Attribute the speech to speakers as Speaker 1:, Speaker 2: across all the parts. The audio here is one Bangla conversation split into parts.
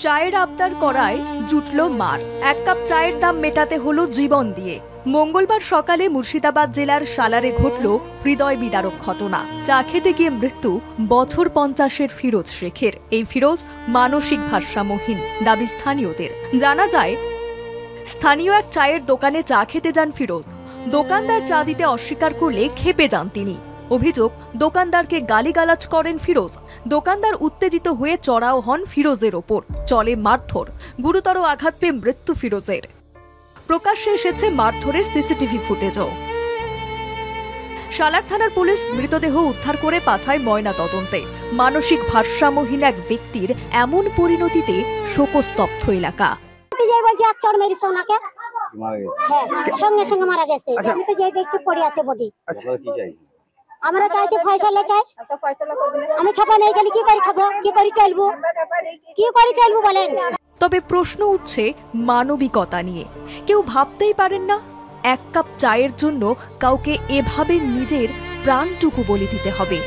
Speaker 1: চায়ের আবদার করায় জুটল মার। এক কাপ চায়ের দাম মেটাতে হলো জীবন দিয়ে। মঙ্গলবার সকালে মুর্শিদাবাদ জেলার সালারে ঘটল হৃদয় বিদারক ঘটনা। চা খেতে গিয়ে মৃত্যু বছর 50-এর ফিরোজ শেখের। এই ফিরোজ মানসিক ভারসাম্যহীন দাবি স্থানীয়দের। জানা যায়, স্থানীয় এক চায়ের দোকানে চা খেতে যান ফিরোজ। দোকানদার চা দিতে অস্বীকার করলে ক্ষেপে যান তিনি। অভিযোগ, দোকানদারকে গালিগালাজ করেন ফিরোজ। দোকানদার উত্তেজিত হয়ে চড়াও হন ফিরোজের ওপর। চলে মারধর। গুরুতর আঘাত পেয়ে মৃত্যু ফিরোজের। প্রকাশ্যে এসেছে মারধরের সিসিটিভি ফুটেজও। সালার থানার পুলিশ মৃতদেহ উদ্ধার করে পাঠায় ময়না তদন্তে। মানসিক ভারসাম্যহীন এক ব্যক্তির এমন পরিণতিতে শোকস্তব্ধ এলাকা।
Speaker 2: সঙ্গে সঙ্গে মারা গেছে। আমি তো যাই দেখছি পড়ে আছে বডি। আমরা চাইছি ফয়সালা চাই। আমি খাবো না, গেলে কি করে খাবো, কি করে চলবো বলেন।
Speaker 1: তবে প্রশ্ন উঠছে মানবিকতা নিয়ে। কেউ ভাবতেই পারেন না এক কাপ চায়ের জন্য কাউকে এভাবে নিজের প্রাণটুকু বলি দিতে হবে।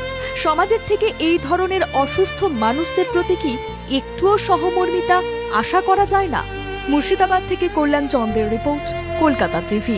Speaker 1: সমাজের থেকে এই ধরনের অসুস্থ মানুষদের প্রতি কি একটুও সহমর্মিতা আশা করা যায় না? মুর্শিদাবাদ থেকে কল্যাণ চন্দ্রের রিপোর্ট, কলকাতা টিভি।